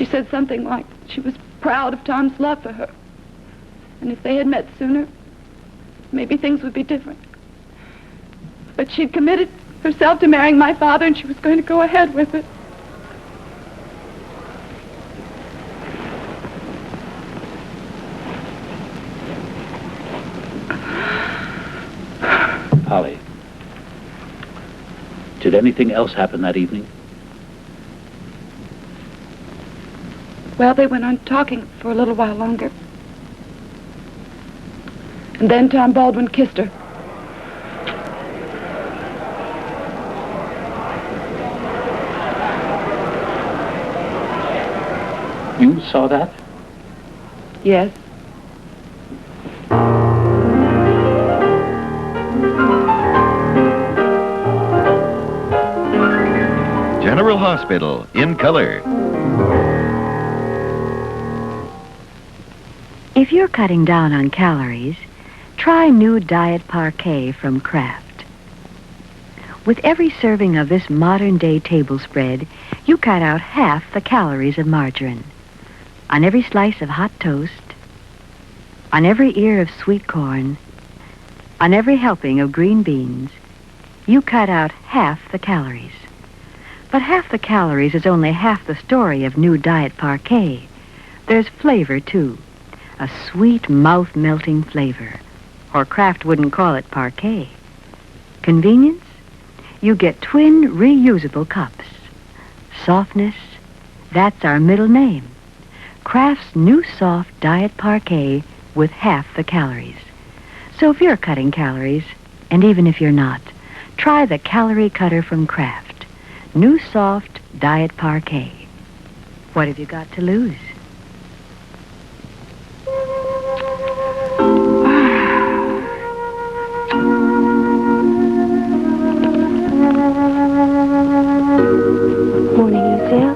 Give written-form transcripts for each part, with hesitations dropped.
She said something like she was proud of Tom's love for her. And if they had met sooner, maybe things would be different. But she'd committed herself to marrying my father, and she was going to go ahead with it. Polly, did anything else happen that evening? Well, they went on talking for a little while longer. And then Tom Baldwin kissed her. You saw that? Yes. General Hospital, in color. If you're cutting down on calories, try new Diet Parquet from Kraft. With every serving of this modern-day table spread, you cut out half the calories of margarine. On every slice of hot toast, on every ear of sweet corn, on every helping of green beans, you cut out half the calories. But half the calories is only half the story of new Diet Parquet. There's flavor, too. A sweet, mouth-melting flavor. Or Kraft wouldn't call it Parquet. Convenience? You get twin reusable cups. Softness? That's our middle name. Kraft's new soft Diet Parquet with half the calories. So if you're cutting calories, and even if you're not, try the Calorie Cutter from Kraft. New soft Diet Parquet. What have you got to lose? Morning, Lucille.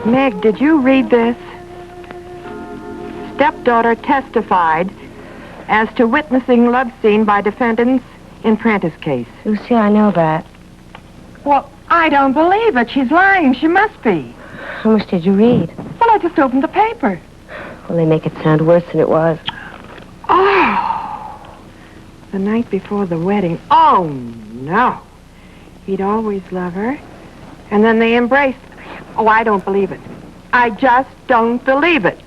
Meg, did you read this? Stepdaughter testified as to witnessing love scene by defendants in Prentice case. Lucille, I know that. Well, I don't believe it. She's lying. She must be. How much did you read? Well, I just opened the paper. Well, they make it sound worse than it was. Oh, the night before the wedding. Oh, no. He'd always love her. And then they embraced. Oh, I don't believe it. I just don't believe it.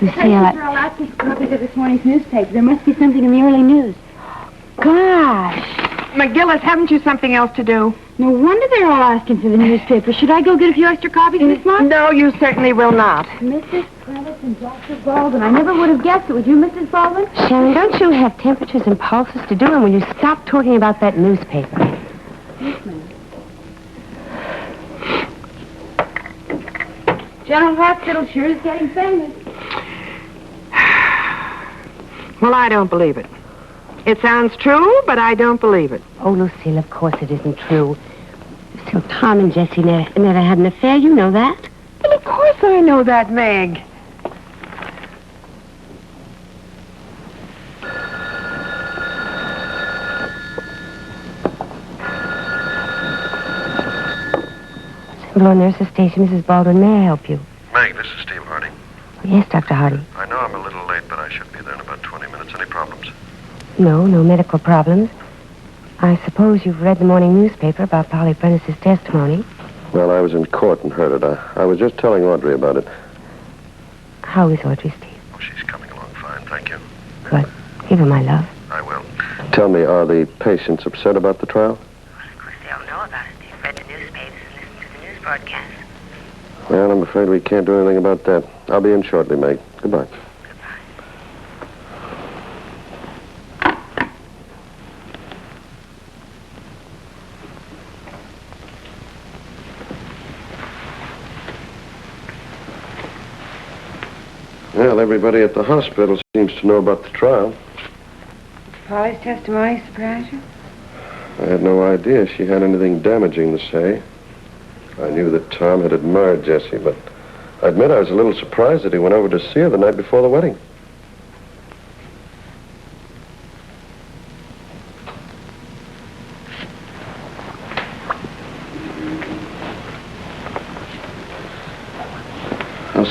Lucille, They're all asking for copies of this morning's newspaper. There must be something in the early news. Gosh. McGillis, haven't you something else to do? No wonder they're all asking for the newspaper. Should I go get a few extra copies, Miss Mark? No, you certainly will not. Mrs. Prentice and Dr. Baldwin. I never would have guessed it. Would you, Mrs. Baldwin? Sharon, don't you have temperatures and pulses to do? And will you stop talking about that newspaper? Yes, ma'am. General Hospital sure is getting famous. Well, I don't believe it. It sounds true, but I don't believe it. Oh, Lucille, of course it isn't true. Lucille, Tom and Jessie never had an affair. You know that. Well, of course I know that, Meg. Hello, nurse's station. Mrs. Baldwin, may I help you? Meg, this is Steve Hardy. Yes, Dr. Hardy. I know I'm a little late, but I should be there in about 20 minutes. Any problems? No medical problems. I suppose you've read the morning newspaper about Polly Prentice's testimony. Well, I was in court and heard it. I was just telling Audrey about it. How is Audrey, Steve? Oh, she's coming along fine, thank you. Good. Give her my love. I will. Tell me, are the patients upset about the trial? Well, of course, they all know about it. They've read the newspapers and listened to the news broadcasts. Well, I'm afraid we can't do anything about that. I'll be in shortly, Meg. Goodbye. Well, everybody at the hospital seems to know about the trial. Polly's testimony surprise you? I had no idea she had anything damaging to say. I knew that Tom had admired Jessie, but I admit I was a little surprised that he went over to see her the night before the wedding.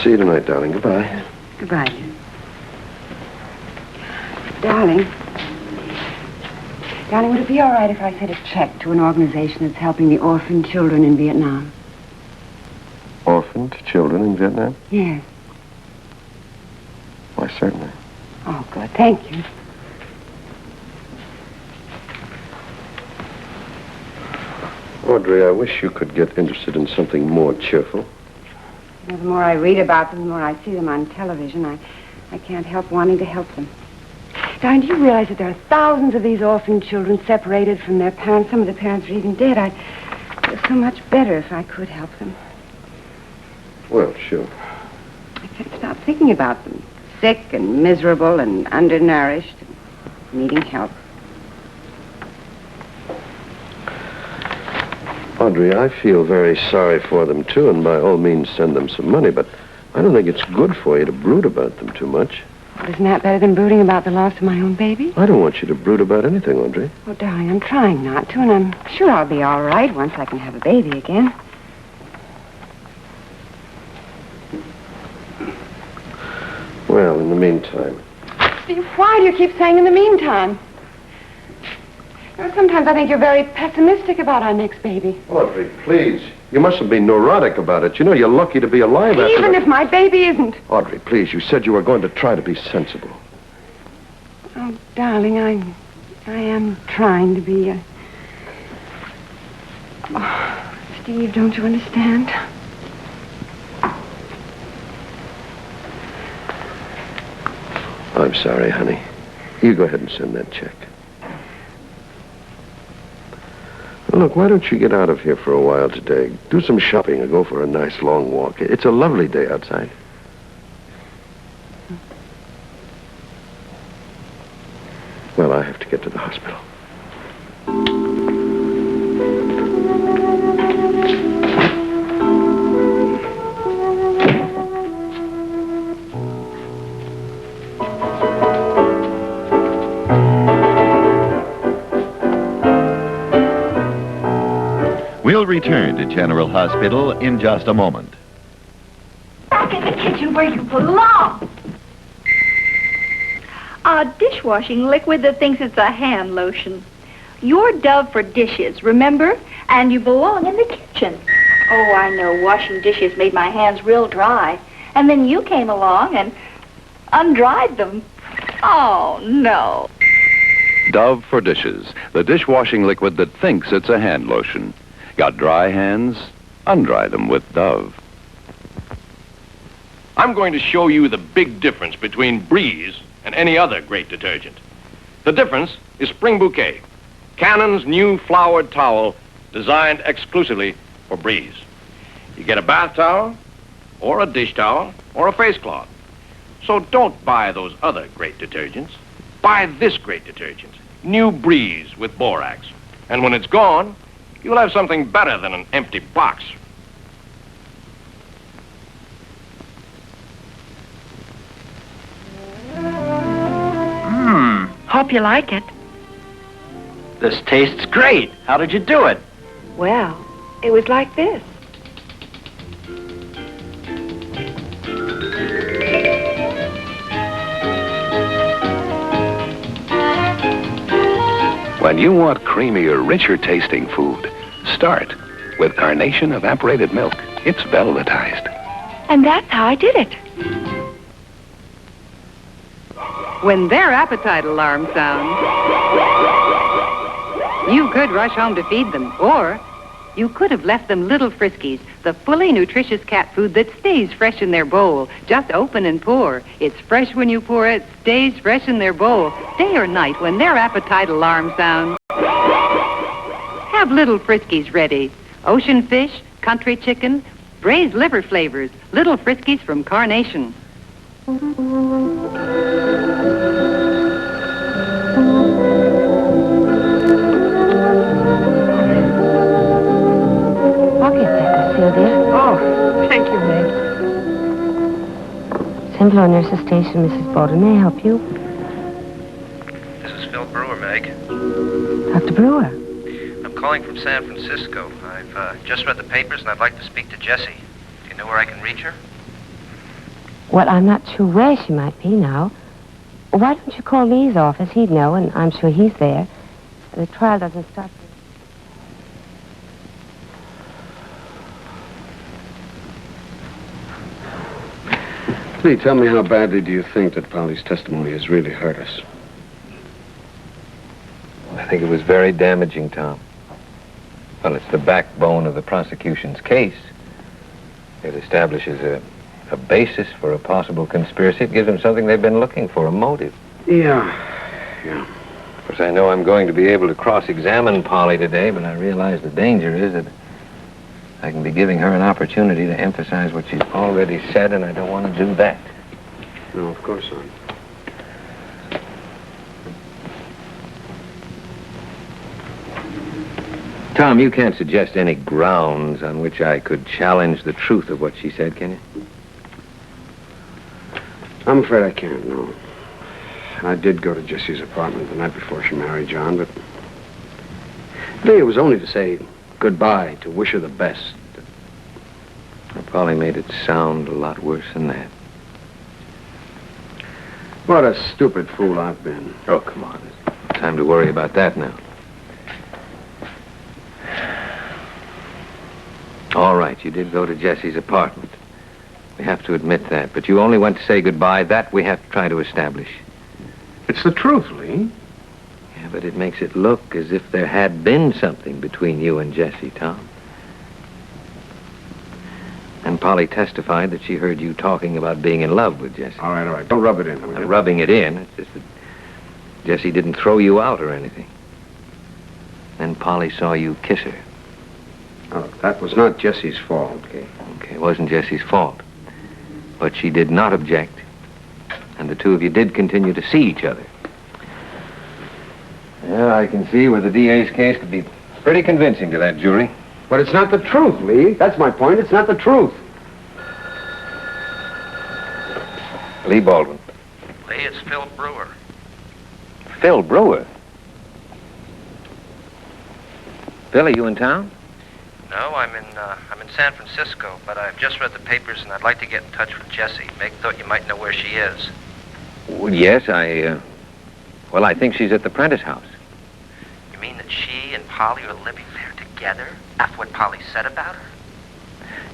see you tonight, darling. Goodbye. Goodbye, dear. Darling, would it be all right if I sent a check to an organization that's helping the orphan children in Viet Nam? Orphaned children in Vietnam? Yes. Why, certainly. Oh, good. Thank you. Audrey, I wish you could get interested in something more cheerful. The more I read about them, the more I see them on television, I can't help wanting to help them. Darling, do you realize that there are thousands of these orphan children separated from their parents? Some of the parents are even dead. I'd feel so much better if I could help them. Well, sure. I can't stop thinking about them. Sick and miserable and undernourished and needing help. Audrey, I feel very sorry for them, too, and by all means send them some money, but I don't think it's good for you to brood about them too much. Well, isn't that better than brooding about the loss of my own baby? I don't want you to brood about anything, Audrey. Oh, darling, I'm trying not to, and I'm sure I'll be all right once I can have a baby again. Well, in the meantime... Steve, why do you keep saying in the meantime? You know, sometimes I think you're very pessimistic about our next baby. Audrey, please. You mustn't be neurotic about it. You know, you're lucky to be alive after Even if my baby isn't. Audrey, please, you said you were going to try to be sensible. Oh, darling, I am trying to be. Oh, Steve, don't you understand? I'm sorry, honey. You go ahead and send that check. Look, why don't you get out of here for a while today? Do some shopping or go for a nice long walk. It's a lovely day outside. Well, I have to get to the hospital. We'll return to General Hospital in just a moment. Back in the kitchen where you belong. A dishwashing liquid that thinks it's a hand lotion. You're Dove for dishes, remember? And you belong in the kitchen. Oh, I know, washing dishes made my hands real dry. And then you came along and undried them. Oh, no. Dove for dishes, the dishwashing liquid that thinks it's a hand lotion. Got dry hands? Undry them with Dove. I'm going to show you the big difference between Breeze and any other great detergent. The difference is Spring Bouquet, Cannon's new flowered towel designed exclusively for Breeze. You get a bath towel, or a dish towel, or a face cloth. So don't buy those other great detergents. Buy this great detergent, New Breeze with borax. And when it's gone, you'll have something better than an empty box. Hope you like it. This tastes great. How did you do it? Well, it was like this. When you want creamier, richer tasting food, start with Carnation evaporated milk. It's velvetized. And that's how I did it. When their appetite alarm sounds, you could rush home to feed them, or you could have left them Little Friskies, the fully nutritious cat food that stays fresh in their bowl. Just open and pour. It's fresh when you pour it, stays fresh in their bowl, day or night when their appetite alarm sounds. Have Little Friskies ready. Ocean fish, country chicken, braised liver flavors, Little Friskies from Carnation. I'll get that, Lucille, dear. Oh, thank you, Meg. Central Nurse's Station, Mrs. Baldwin. May I help you? This is Phil Brewer, Meg. Dr. Brewer. I'm calling from San Francisco. I've just read the papers, and I'd like to speak to Jessie. Do you know where I can reach her? Well, I'm not sure where she might be now. Why don't you call Lee's office? He'd know, and I'm sure he's there. The trial doesn't start. Lee, tell me, how badly do you think that Polly's testimony has really hurt us? I think it was very damaging, Tom. Well, it's the backbone of the prosecution's case. It establishes a basis for a possible conspiracy. It gives them something they've been looking for, a motive. Yeah. Of course, I know I'm going to be able to cross-examine Polly today, but I realize the danger is that I can be giving her an opportunity to emphasize what she's already said, and I don't want to do that. No, of course not. Tom, you can't suggest any grounds on which I could challenge the truth of what she said, can you? I'm afraid I can't, no. I did go to Jessie's apartment the night before she married John, but Lee, it was only to say goodbye, to wish her the best. I probably made it sound a lot worse than that. What a stupid fool I've been. Oh, come on. It's time to worry about that now. All right, you did go to Jessie's apartment. We have to admit that. But you only went to say goodbye. That we have to try to establish. It's the truth, Lee. Yeah, but it makes it look as if there had been something between you and Jessie, Tom. And Polly testified that she heard you talking about being in love with Jessie. All right. Don't rub it in, will you? Rubbing it in. It's just that Jessie didn't throw you out or anything. Then Polly saw you kiss her. Oh, that was not Jessie's fault. Okay, it wasn't Jessie's fault. But she did not object. And the two of you did continue to see each other. Yeah, I can see where the DA's case could be pretty convincing to that jury. But it's not the truth, Lee. That's my point. It's not the truth. Lee Baldwin. Lee, it's Phil Brewer. Phil Brewer? Phil, are you in town? No, I'm in San Francisco, but I've just read the papers and I'd like to get in touch with Jessie. Meg thought you might know where she is. Well, yes, I think she's at the Prentice house. You mean that she and Polly are living there together after what Polly said about her?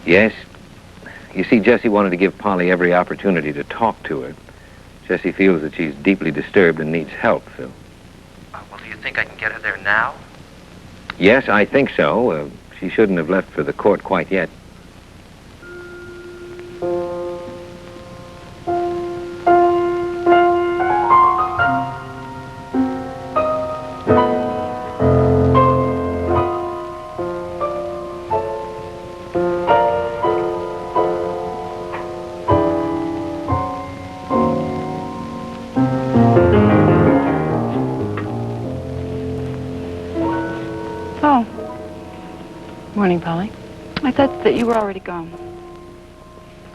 Yes. You see, Jessie wanted to give Polly every opportunity to talk to her. Jessie feels that she's deeply disturbed and needs help, Phil. Well, do you think I can get her there now? Yes, I think so. She shouldn't have left for the court quite yet. Morning, Polly. I thought that you were already gone.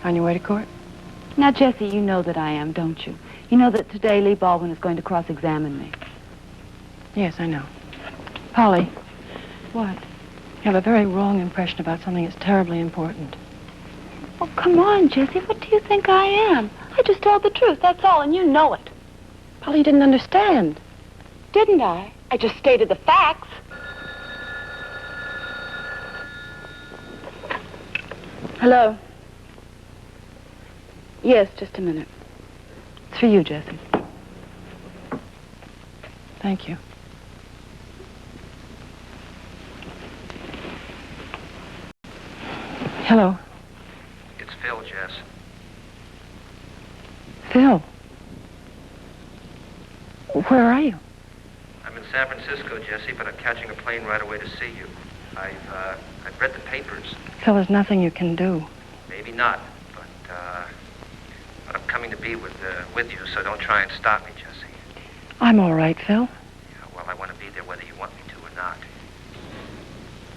On your way to court? Now, Jessie, you know that I am, don't you? You know that today Lee Baldwin is going to cross-examine me. Yes, I know. Polly. What? You have a very wrong impression about something that's terribly important. Oh, come on, Jessie. What do you think I am? I just told the truth, that's all, and you know it. Polly, you didn't understand. Didn't I? I just stated the facts. Hello? Yes, just a minute. It's for you, Jessie. Thank you. Hello? It's Phil, Jess. Phil? Where are you? I'm in San Francisco, Jessie, but I'm catching a plane right away to see you. I've read the papers. Phil, there's nothing you can do. Maybe not, but I'm coming to be with you, so don't try and stop me, Jessie. I'm all right, Phil. Yeah, well, I want to be there whether you want me to or not.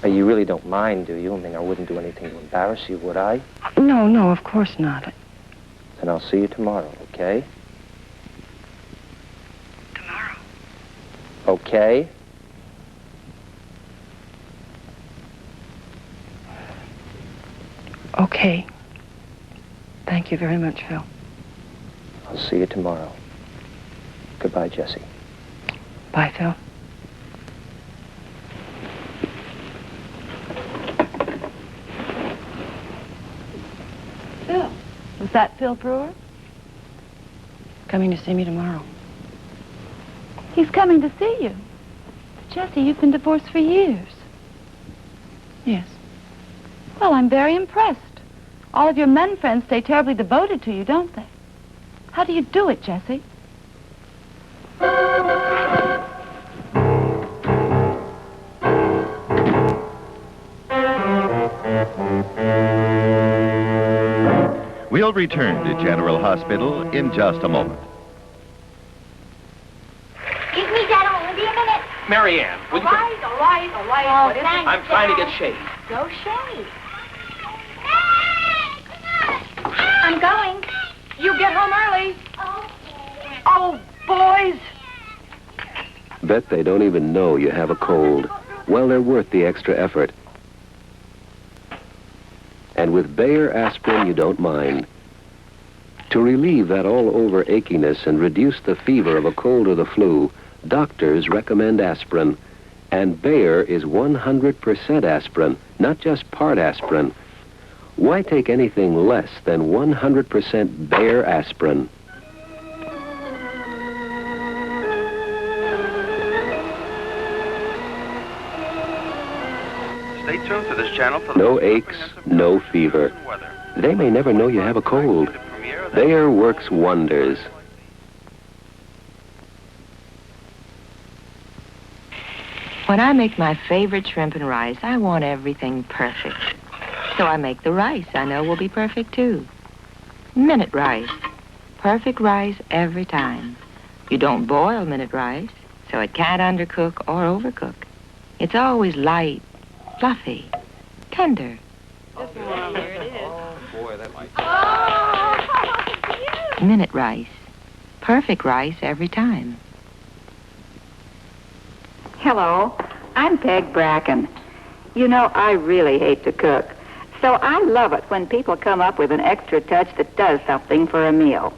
You really don't mind, do you? I mean, I wouldn't do anything to embarrass you, would I? No, of course not. Then I'll see you tomorrow, okay? Tomorrow? Okay? Okay. Thank you very much, Phil. I'll see you tomorrow. Goodbye, Jessie. Bye, Phil. Phil. Was that Phil Brewer? Coming to see me tomorrow. He's coming to see you. Jessie, you've been divorced for years. Yes. Well, I'm very impressed. All of your men friends stay terribly devoted to you, don't they? How do you do it, Jessie? We'll return to General Hospital in just a moment. Excuse me, Dad, I'll be a minute. Mary Ann, will you... All right. Oh, What is it? I'm trying to get shade. Go shave. I'm going. You get home early. Oh, boys. Bet they don't even know you have a cold. Well, they're worth the extra effort. And with Bayer aspirin, you don't mind. To relieve that all-over achiness and reduce the fever of a cold or the flu, doctors recommend aspirin. And Bayer is 100% aspirin, not just part aspirin. Why take anything less than 100% Bayer aspirin? Stay tuned to this channel for No aches, no fever. They may never know you have a cold. Bayer works wonders. When I make my favorite shrimp and rice, I want everything perfect. So I make the rice I know will be perfect, too. Minute rice. Perfect rice every time. You don't boil minute rice, so it can't undercook or overcook. It's always light, fluffy, tender. Here it is. Oh, boy, that might... Minute rice. Perfect rice every time. Hello, I'm Peg Bracken. You know, I really hate to cook, so I love it when people come up with an extra touch that does something for a meal.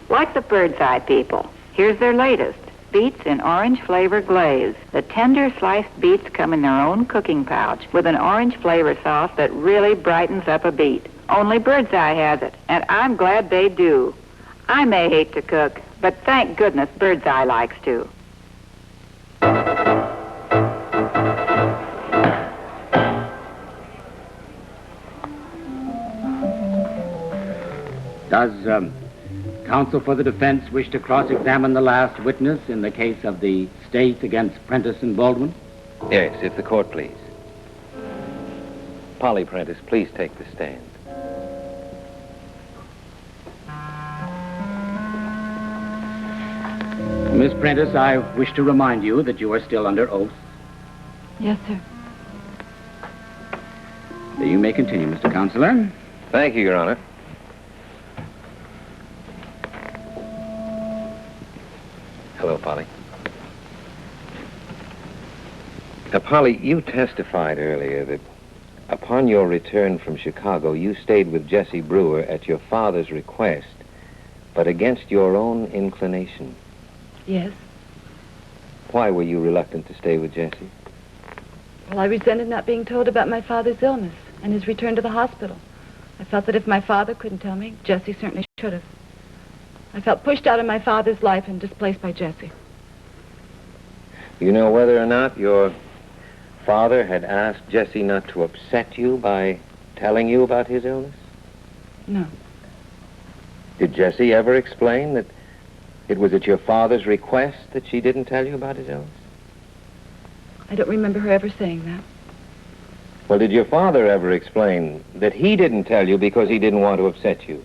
Like the Bird's Eye people. Here's their latest, beets in orange flavor glaze. The tender sliced beets come in their own cooking pouch with an orange flavor sauce that really brightens up a beet. Only Bird's Eye has it, and I'm glad they do. I may hate to cook, but thank goodness Bird's Eye likes to. Does counsel for the defense wish to cross-examine the last witness in the case of the state against Prentice and Baldwin? Yes, if the court please. Polly Prentice, please take the stand. Miss Prentice, I wish to remind you that you are still under oath. Yes, sir. You may continue, Mr. Counselor. Thank you, Your Honor. Hello, Polly. Now, Polly, you testified earlier that upon your return from Chicago, you stayed with Jessie Brewer at your father's request, but against your own inclination. Yes. Why were you reluctant to stay with Jessie? Well, I resented not being told about my father's illness and his return to the hospital. I felt that if my father couldn't tell me, Jessie certainly should have. I felt pushed out of my father's life and displaced by Jessie. You know whether or not your father had asked Jessie not to upset you by telling you about his illness? No. Did Jessie ever explain that it was at your father's request that she didn't tell you about his illness? I don't remember her ever saying that. Well, did your father ever explain that he didn't tell you because he didn't want to upset you?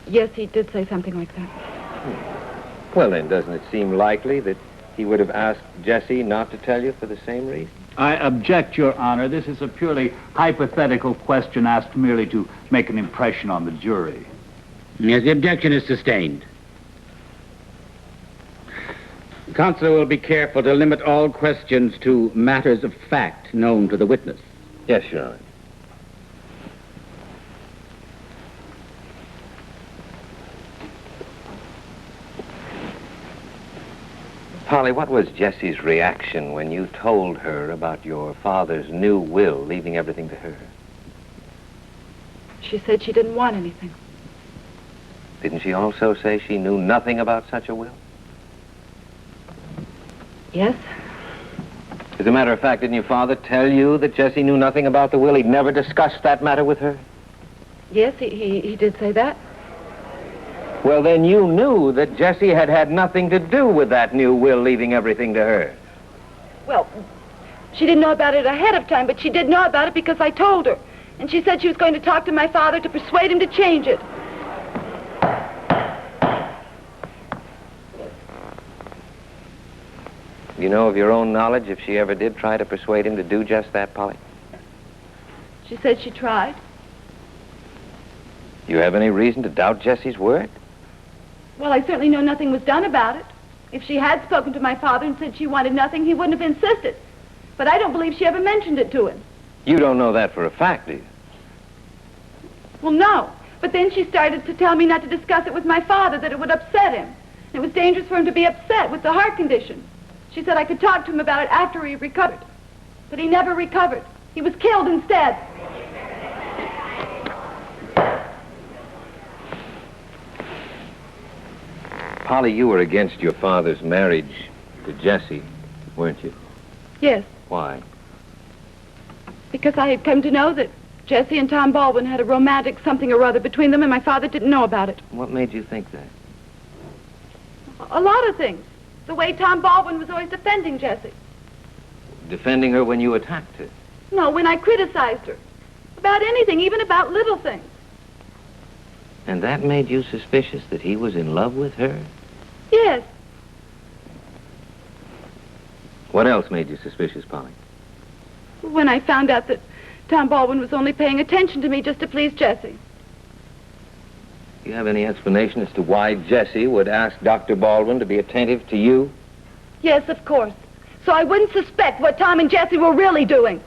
Yes, he did say something like that. Well, then, doesn't it seem likely that he would have asked Jessie not to tell you for the same reason? I object, Your Honor. This is a purely hypothetical question asked merely to make an impression on the jury. Yes, the objection is sustained. The counselor will be careful to limit all questions to matters of fact known to the witness. Yes, Your Honor. Polly, what was Jessie's reaction when you told her about your father's new will, leaving everything to her? She said she didn't want anything. Didn't she also say she knew nothing about such a will? Yes. As a matter of fact, didn't your father tell you that Jessie knew nothing about the will? He'd never discussed that matter with her? Yes, he did say that. Well, then you knew that Jessie had had nothing to do with that new will, leaving everything to her. Well, she didn't know about it ahead of time, but she did know about it because I told her. And she said she was going to talk to my father to persuade him to change it. You know of your own knowledge if she ever did try to persuade him to do just that, Polly? She said she tried. You have any reason to doubt Jessie's word? Well, I certainly know nothing was done about it. If she had spoken to my father and said she wanted nothing, he wouldn't have insisted. But I don't believe she ever mentioned it to him. You don't know that for a fact, do you? Well, no. But then she started to tell me not to discuss it with my father, that it would upset him. It was dangerous for him to be upset with the heart condition. She said I could talk to him about it after he recovered. But he never recovered. He was killed instead. Polly, you were against your father's marriage to Jessie, weren't you? Yes, Why? because I had come to know that Jessie and Tom Baldwin had a romantic something or other between them, and my father didn't know about it. What made you think that? A lot of things. The way Tom Baldwin was always defending Jessie. Defending her when you attacked her. No, when I criticized her. About anything, even about little things. And that made you suspicious that he was in love with her? Yes. What else made you suspicious, Polly? When I found out that Tom Baldwin was only paying attention to me just to please Jessie. Do you have any explanation as to why Jessie would ask Dr. Baldwin to be attentive to you? Yes, of course. So I wouldn't suspect what Tom and Jessie were really doing.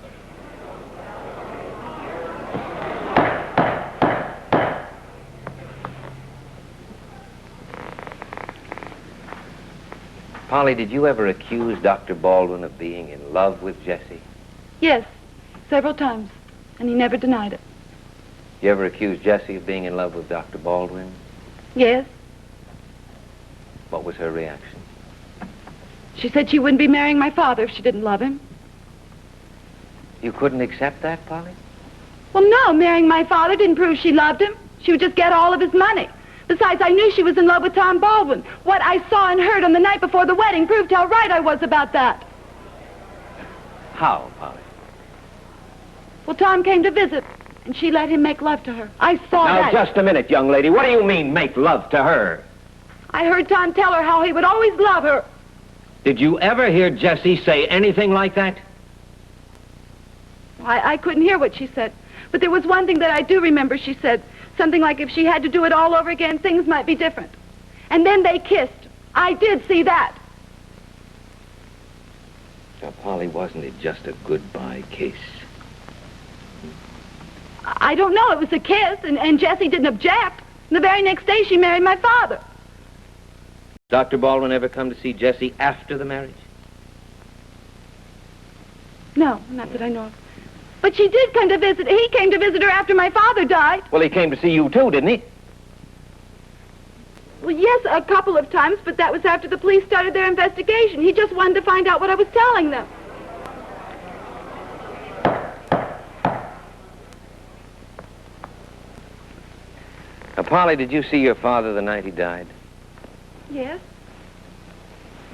Polly, did you ever accuse Dr. Baldwin of being in love with Jessie? Yes, several times. And he never denied it. You ever accused Jessie of being in love with Dr. Baldwin? Yes. What was her reaction? She said she wouldn't be marrying my father if she didn't love him. You couldn't accept that, Polly? Well, no, marrying my father didn't prove she loved him. She would just get all of his money. Besides, I knew she was in love with Tom Baldwin. What I saw and heard on the night before the wedding proved how right I was about that. How, Polly? Well, Tom came to visit, and she let him make love to her. I saw that. Now, just a minute, young lady. What do you mean, make love to her? I heard Tom tell her how he would always love her. Did you ever hear Jessie say anything like that? I couldn't hear what she said. But there was one thing that I do remember she said. Something like if she had to do it all over again, things might be different. And then they kissed. I did see that. Now, Polly, wasn't it just a goodbye kiss? I don't know. It was a kiss, and Jessie didn't object. And the very next day, she married my father. Dr. Baldwin ever come to see Jessie after the marriage? No, not that I know of. But she did come to visit. He came to visit her after my father died. Well, he came to see you, too, didn't he? Well, yes, a couple of times, but that was after the police started their investigation. He just wanted to find out what I was telling them. Now, Polly, did you see your father the night he died? Yes.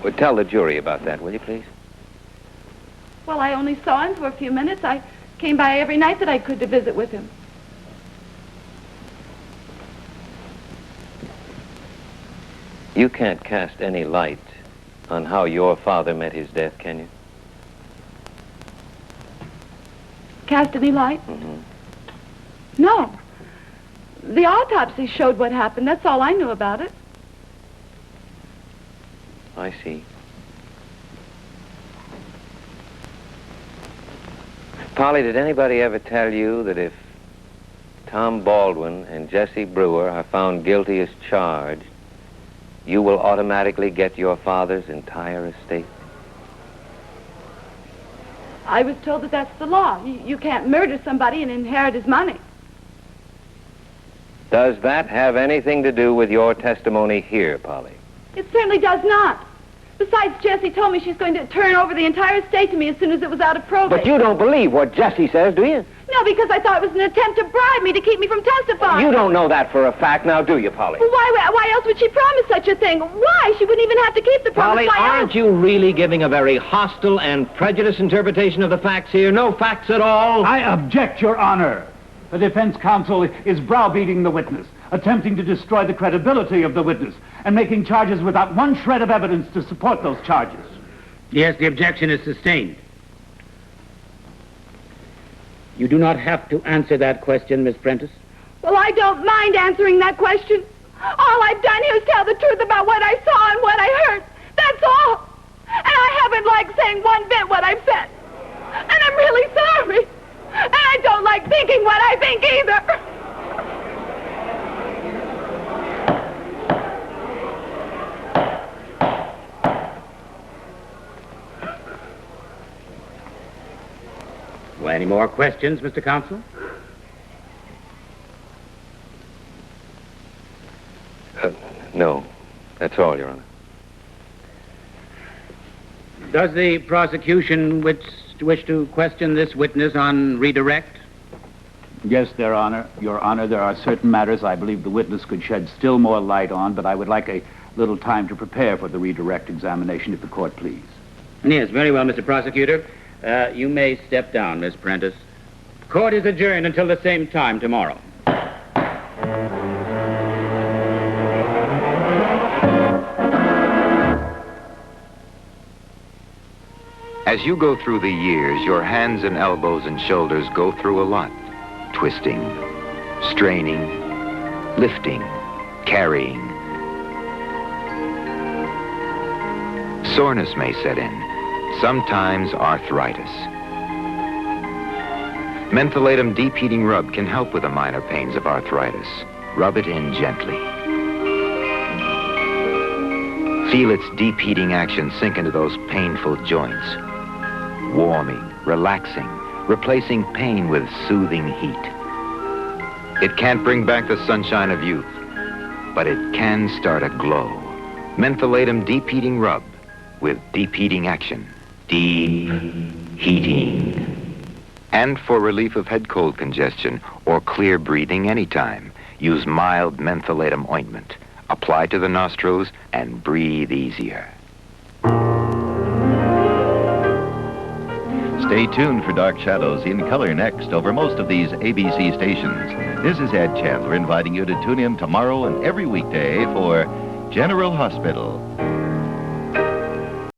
Well, tell the jury about that, will you, please? Well, I only saw him for a few minutes. I came by every night that I could to visit with him. You can't cast any light on how your father met his death, can you? Cast any light? Mm-hmm. No. The autopsy showed what happened. That's all I knew about it. I see. Polly, did anybody ever tell you that if Tom Baldwin and Jessie Brewer are found guilty as charged, you will automatically get your father's entire estate? I was told that that's the law. You can't murder somebody and inherit his money. Does that have anything to do with your testimony here, Polly? It certainly does not. Besides, Jessie told me she's going to turn over the entire estate to me as soon as it was out of probate. But you don't believe what Jessie says, do you? No, because I thought it was an attempt to bribe me to keep me from testifying. You don't know that for a fact now, do you, Polly? Well, why else would she promise such a thing? Why? She wouldn't even have to keep the promise. Polly, aren't you really giving a very hostile and prejudiced interpretation of the facts here? No facts at all? I object, Your Honor. The defense counsel is browbeating the witness, attempting to destroy the credibility of the witness, and making charges without one shred of evidence to support those charges. Yes, the objection is sustained. You do not have to answer that question, Miss Prentice. Well, I don't mind answering that question. All I've done here is tell the truth about what I saw and what I heard. That's all. And I haven't liked saying one bit what I've said. And I'm really sorry. And I don't like thinking what I think either. Well, any more questions, Mr. Counsel? No. That's all, Your Honor. Does the prosecution wish to question this witness on redirect? Yes, Your Honor. Your Honor, there are certain matters I believe the witness could shed still more light on, but I would like a little time to prepare for the redirect examination, if the court please. Yes, very well, Mr. Prosecutor. You may step down, Miss Prentice. Court is adjourned until the same time tomorrow. As you go through the years, your hands and elbows and shoulders go through a lot. Twisting, straining, lifting, carrying. Soreness may set in. Sometimes arthritis. Mentholatum deep heating rub can help with the minor pains of arthritis. Rub it in gently. Feel its deep heating action sink into those painful joints. Warming, relaxing, replacing pain with soothing heat. It can't bring back the sunshine of youth, but it can start a glow. Mentholatum deep heating rub with deep heating action. Deep heating. And for relief of head cold congestion or clear breathing anytime, use mild mentholatum ointment. Apply to the nostrils and breathe easier. Stay tuned for Dark Shadows in color next over most of these ABC stations. This is Ed Chandler inviting you to tune in tomorrow and every weekday for General Hospital.